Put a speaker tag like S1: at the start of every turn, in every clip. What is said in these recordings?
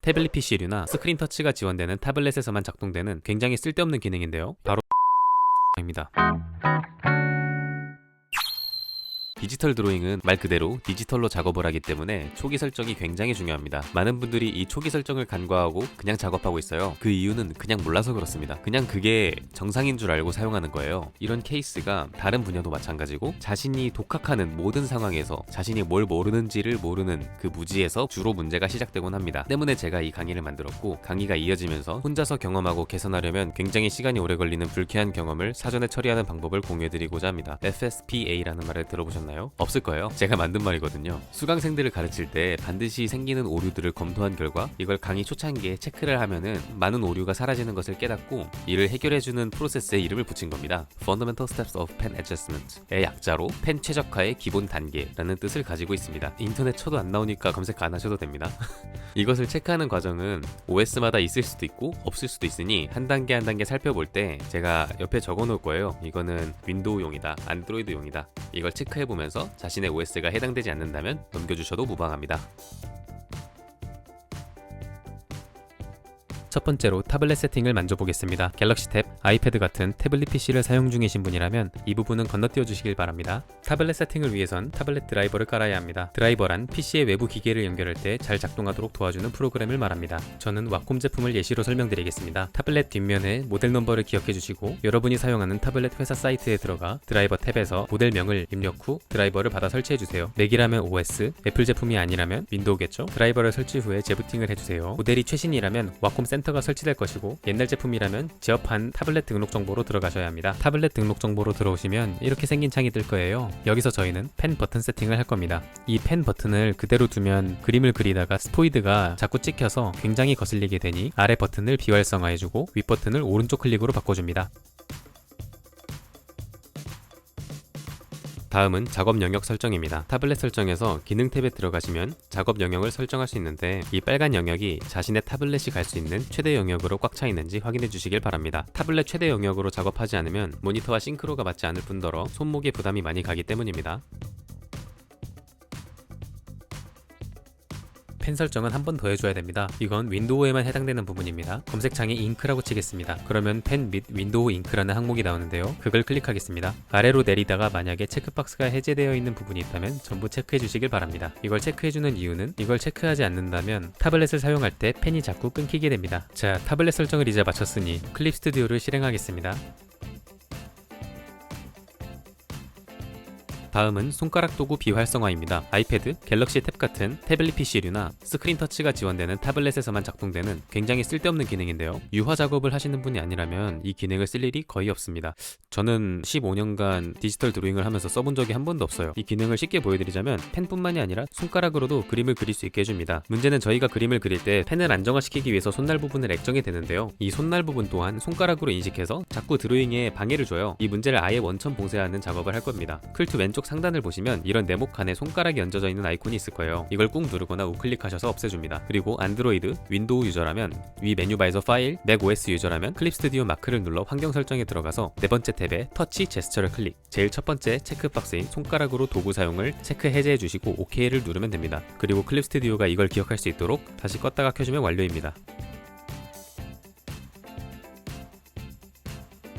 S1: 태블릿 PC류나 스크린 터치가 지원되는 타블렛에서만 작동되는 굉장히 쓸데없는 기능인데요. 바로 입니다. 디지털 드로잉은 말 그대로 디지털로 작업을 하기 때문에 초기 설정이 굉장히 중요합니다. 많은 분들이 이 초기 설정을 간과하고 그냥 작업하고 있어요. 그 이유는 그냥 몰라서 그렇습니다. 그냥 그게 정상인 줄 알고 사용하는 거예요. 이런 케이스가 다른 분야도 마찬가지고, 자신이 독학하는 모든 상황에서 자신이 뭘 모르는지를 모르는 그 무지에서 주로 문제가 시작되곤 합니다. 때문에 제가 이 강의를 만들었고, 강의가 이어지면서 혼자서 경험하고 개선하려면 굉장히 시간이 오래 걸리는 불쾌한 경험을 사전에 처리하는 방법을 공유해드리고자 합니다. FSPA라는 말을 들어보셨나요? 없을 거예요. 제가 만든 말이거든요. 수강생들을 가르칠 때 반드시 생기는 오류들을 검토한 결과 이걸 강의 초창기에 체크를 하면은 많은 오류가 사라지는 것을 깨닫고 이를 해결해주는 프로세스에 이름을 붙인 겁니다. Fundamental Steps of Pen Adjustment의 약자로 펜 최적화의 기본 단계라는 뜻을 가지고 있습니다. 인터넷 쳐도 안 나오니까 검색 안 하셔도 됩니다. 이것을 체크하는 과정은 OS마다 있을 수도 있고 없을 수도 있으니 한 단계 한 단계 살펴볼 때 제가 옆에 적어 놓을 거예요. 이거는 윈도우용이다, 안드로이드용이다. 이걸 체크해보면서 자신의 OS가 해당되지 않는다면 넘겨주셔도 무방합니다. 첫 번째로 타블렛 세팅을 만져보겠습니다. 갤럭시 탭, 아이패드 같은 태블릿 PC를 사용 중이신 분이라면 이 부분은 건너뛰어 주시길 바랍니다. 타블렛 세팅을 위해선 타블렛 드라이버를 깔아야 합니다. 드라이버란 PC의 외부 기계를 연결할 때 잘 작동하도록 도와주는 프로그램을 말합니다. 저는 왁콤 제품을 예시로 설명드리겠습니다. 타블렛 뒷면에 모델 넘버를 기억해 주시고, 여러분이 사용하는 타블렛 회사 사이트에 들어가 드라이버 탭에서 모델명을 입력 후 드라이버를 받아 설치해 주세요. 맥이라면 OS, 애플 제품이 아니라면 윈도우겠죠? 드라이버를 설치 후에 재부팅을 해주세요. 모델이 최신이라면 왁콤 센터가 설치될 것이고, 옛날 제품이라면 제어판 타블렛 등록 정보로 들어가셔야 합니다. 타블렛 등록 정보로 들어오시면 이렇게 생긴 창이 뜰 거예요. 여기서 저희는 펜 버튼 세팅을 할 겁니다. 이 펜 버튼을 그대로 두면 그림을 그리다가 스포이드가 자꾸 찍혀서 굉장히 거슬리게 되니 아래 버튼을 비활성화해주고 윗 버튼을 오른쪽 클릭으로 바꿔줍니다. 다음은 작업 영역 설정입니다. 타블렛 설정에서 기능 탭에 들어가시면 작업 영역을 설정할 수 있는데, 이 빨간 영역이 자신의 타블렛이 갈 수 있는 최대 영역으로 꽉 차 있는지 확인해 주시길 바랍니다. 타블렛 최대 영역으로 작업하지 않으면 모니터와 싱크로가 맞지 않을 뿐더러 손목에 부담이 많이 가기 때문입니다. 펜 설정은 한 번 더 해줘야 됩니다. 이건 윈도우에만 해당되는 부분입니다. 검색창에 잉크라고 치겠습니다. 그러면 펜 및 윈도우 잉크라는 항목이 나오는데요. 그걸 클릭하겠습니다. 아래로 내리다가 만약에 체크박스가 해제되어 있는 부분이 있다면 전부 체크해 주시길 바랍니다. 이걸 체크해주는 이유는 이걸 체크하지 않는다면 타블렛을 사용할 때 펜이 자꾸 끊기게 됩니다. 자, 타블렛 설정을 이제 마쳤으니 클립 스튜디오를 실행하겠습니다. 다음은 손가락 도구 비활성화입니다. 아이패드, 갤럭시 탭 같은 태블릿 PC류나 스크린 터치가 지원되는 타블렛에서만 작동되는 굉장히 쓸데없는 기능인데요. 유화 작업을 하시는 분이 아니라면 이 기능을 쓸 일이 거의 없습니다. 저는 15년간 디지털 드로잉을 하면서 써본 적이 한 번도 없어요. 이 기능을 쉽게 보여드리자면 펜뿐만이 아니라 손가락으로도 그림을 그릴 수 있게 해줍니다. 문제는 저희가 그림을 그릴 때 펜을 안정화시키기 위해서 손날 부분을 액정이 되는데요. 이 손날 부분 또한 손가락으로 인식해서 자꾸 드로잉에 방해를 줘요. 이 문제를 아예 원천 봉쇄하는 작업을 할 겁니다. 클트 왼쪽 상단을 보시면 이런 네모 칸에 손가락이 얹어져 있는 아이콘이 있을 거예요. 이걸 꾹 누르거나 우클릭하셔서 없애줍니다. 그리고 안드로이드, 윈도우 유저라면 위 메뉴바에서 파일, 맥 OS 유저라면 클립 스튜디오 마크를 눌러 환경 설정에 들어가서 네 번째 탭에 터치 제스처를 클릭, 제일 첫 번째 체크박스인 손가락으로 도구 사용을 체크 해제해 주시고 OK를 누르면 됩니다. 그리고 클립 스튜디오가 이걸 기억할 수 있도록 다시 껐다가 켜주면 완료입니다.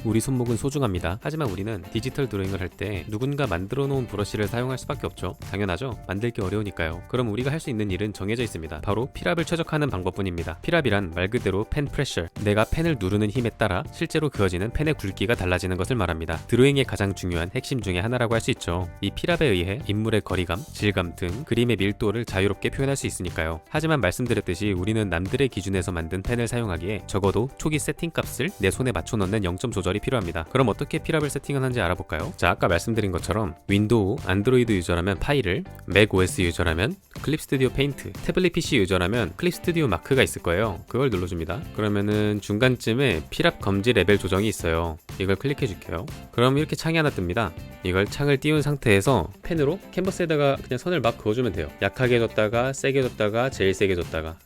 S1: 우리 손목은 소중합니다. 하지만 우리는 디지털 드로잉을 할 때 누군가 만들어 놓은 브러쉬를 사용할 수밖에 없죠. 당연하죠. 만들기 어려우니까요. 그럼 우리가 할 수 있는 일은 정해져 있습니다. 바로 필압을 최적화하는 방법뿐입니다. 필압이란 말 그대로 펜 프레셔, 내가 펜을 누르는 힘에 따라 실제로 그어지는 펜의 굵기가 달라지는 것을 말합니다. 드로잉의 가장 중요한 핵심 중에 하나라고 할 수 있죠. 이 필압에 의해 인물의 거리감, 질감 등 그림의 밀도를 자유롭게 표현할 수 있으니까요. 하지만 말씀드렸듯이 우리는 남들의 기준에서 만든 펜을 사용하기에 적어도 초기 세팅 값을 내 손에 맞춰 넣는 0점 조절이 필요합니다. 그럼 어떻게 필압을 세팅하는지 알아볼까요? 자, 아까 말씀드린 것처럼 윈도우, 안드로이드 유저라면 파일을, 맥 OS 유저라면 클립 스튜디오 페인트, 태블릿 PC 유저라면 클립 스튜디오 마크가 있을 거예요. 그걸 눌러줍니다. 그러면은 중간쯤에 필압 검지 레벨 조정이 있어요. 이걸 클릭해 줄게요. 그럼 이렇게 창이 하나 뜹니다. 이걸 창을 띄운 상태에서 펜으로 캔버스에다가 그냥 선을 막 그어주면 돼요. 약하게 줬다가 세게 줬다가 제일 세게 줬다가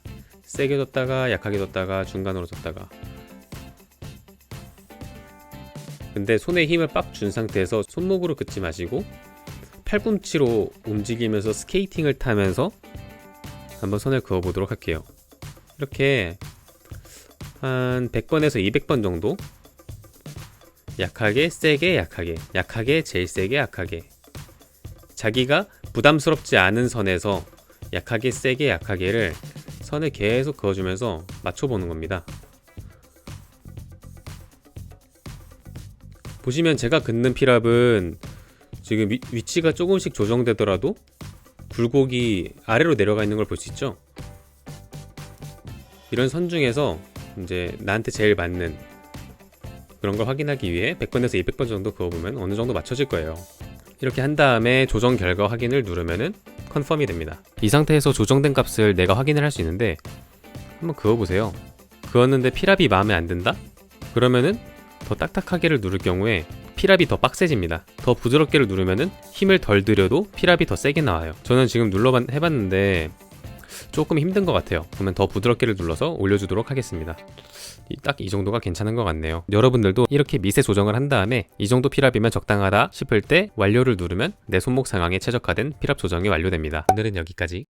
S1: 세게 줬다가 약하게 줬다가 중간으로 줬다가. 근데 손에 힘을 빡 준 상태에서 손목으로 긋지 마시고 팔꿈치로 움직이면서 스케이팅을 타면서 한번 선을 그어보도록 할게요. 이렇게 한 100번에서 200번 정도 약하게, 세게, 약하게, 약하게, 제일 세게, 약하게, 자기가 부담스럽지 않은 선에서 약하게, 세게, 약하게를 선을 계속 그어주면서 맞춰보는 겁니다. 보시면 제가 긋는 피랍은 지금 위치가 조금씩 조정되더라도 굴곡이 아래로 내려가 있는 걸 볼 수 있죠. 이런 선 중에서 이제 나한테 제일 맞는 그런 걸 확인하기 위해 100번에서 200번 정도 그어보면 어느 정도 맞춰질 거예요. 이렇게 한 다음에 조정 결과 확인을 누르면은 컨펌이 됩니다. 이 상태에서 조정된 값을 내가 확인을 할 수 있는데 한번 그어보세요. 그었는데 피랍이 마음에 안 든다? 그러면은 더 딱딱하게를 누를 경우에 피랍이 더 빡세집니다. 더 부드럽게를 누르면은 힘을 덜 들여도 피랍이 더 세게 나와요. 저는 지금 해봤는데 조금 힘든 것 같아요. 그러면 더 부드럽게를 눌러서 올려주도록 하겠습니다. 딱 이 정도가 괜찮은 것 같네요. 여러분들도 이렇게 미세 조정을 한 다음에 이 정도 피랍이면 적당하다 싶을 때 완료를 누르면 내 손목 상황에 최적화된 피랍 조정이 완료됩니다. 오늘은 여기까지.